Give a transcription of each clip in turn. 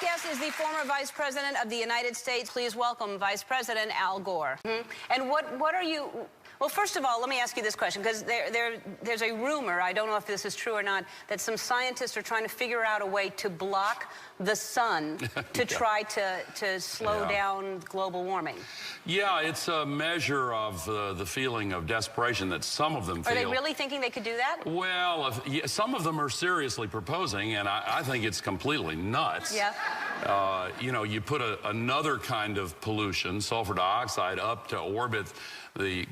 guest is the former Vice President of the United States. Please welcome Vice President Al Gore. And what are you... Well, first of all, let me ask you this question, because there's a rumor, I don't know if this is true or not, that some scientists are trying to figure out a way to block the sun to try to slow down global warming. Yeah, it's a measure of the feeling of desperation that some of them feel. Are they really thinking they could do that? Well, some of them are seriously proposing, and I think it's completely nuts. Yeah. You know, you put another kind of pollution, sulfur dioxide, up to orbit,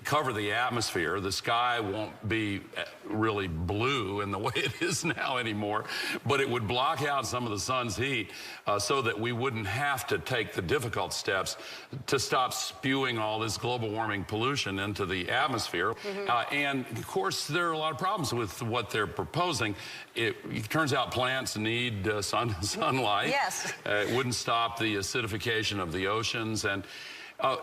cover the atmosphere. The sky won't be really blue in the way it is now anymore, but it would block out some of the sun's heat so that we wouldn't have to take the difficult steps to stop spewing all this global warming pollution into the atmosphere. And of course, there are a lot of problems with what they're proposing. It turns out plants need sunlight. Yes. It wouldn't stop the acidification of the oceans, and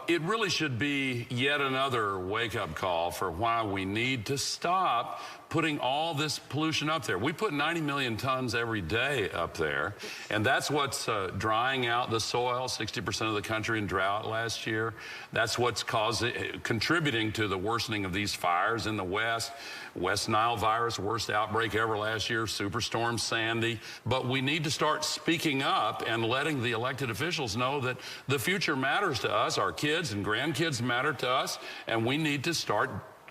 it really should be yet another wake-up call for why we need to stop putting all this pollution up there. We put 90 million tons every day up there, and that's what's drying out the soil, 60% of the country in drought last year. That's what's contributing to the worsening of these fires in the West. West Nile virus, worst outbreak ever last year, Superstorm Sandy. But we need to start speaking up and letting the elected officials know that the future matters to us, our kids and grandkids matter to us, and we need to start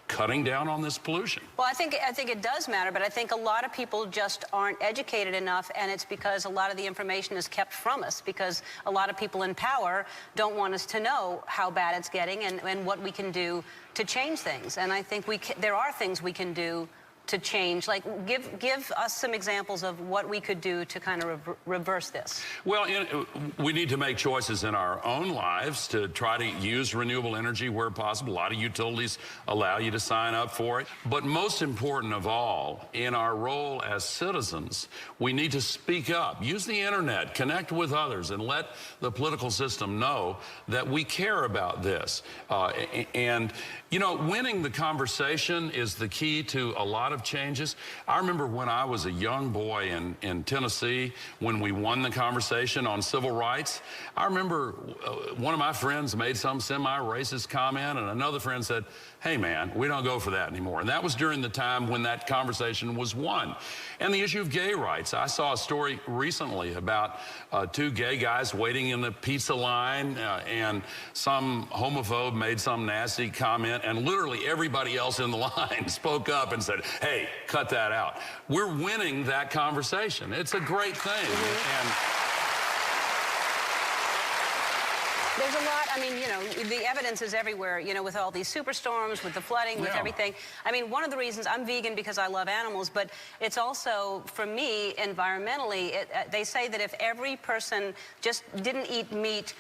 cutting down on this pollution. Well, I think it does matter, but I think a lot of people just aren't educated enough, and it's because a lot of the information is kept from us, because a lot of people in power don't want us to know how bad it's getting and what we can do to change things. And I think there are things we can do to change. Like, give us some examples of what we could do to kind of reverse this. Well, we need to make choices in our own lives to try to use renewable energy where possible. A lot of utilities allow you to sign up for it. But most important of all, in our role as citizens, we need to speak up, use the internet, connect with others, and let the political system know that we care about this. And, you know, winning the conversation is the key to a lot of changes. I remember when I was a young boy in Tennessee, when we won the conversation on civil rights. I remember one of my friends made some semi-racist comment, and another friend said, "Hey man, we don't go for that anymore." And that was during the time when that conversation was won. And the issue of gay rights. I saw a story recently about two gay guys waiting in the pizza line, and some homophobe made some nasty comment, and literally everybody else in the line spoke up and said, "Hey, cut that out." We're winning that conversation. It's a great thing. And there's a lot, I mean, you know, the evidence is everywhere, you know, with all these superstorms, with the flooding, with everything. I mean, one of the reasons I'm vegan because I love animals, but it's also, for me, environmentally, they say that if every person just didn't eat meat,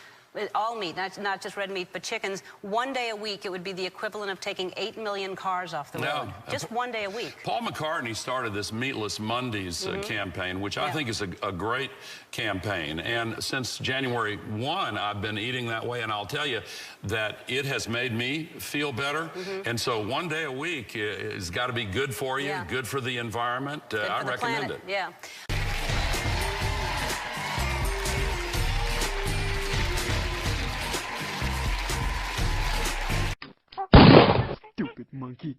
all meat, not just red meat, but chickens, one day a week, it would be the equivalent of taking 8 million cars off the road. Just one day a week. Paul McCartney started this Meatless Mondays campaign, which I think is a great campaign. And since January 1, I've been eating that way, and I'll tell you that it has made me feel better. And so one day a week has got to be good for you, good for the environment. I recommend it. Yeah. Stupid monkey.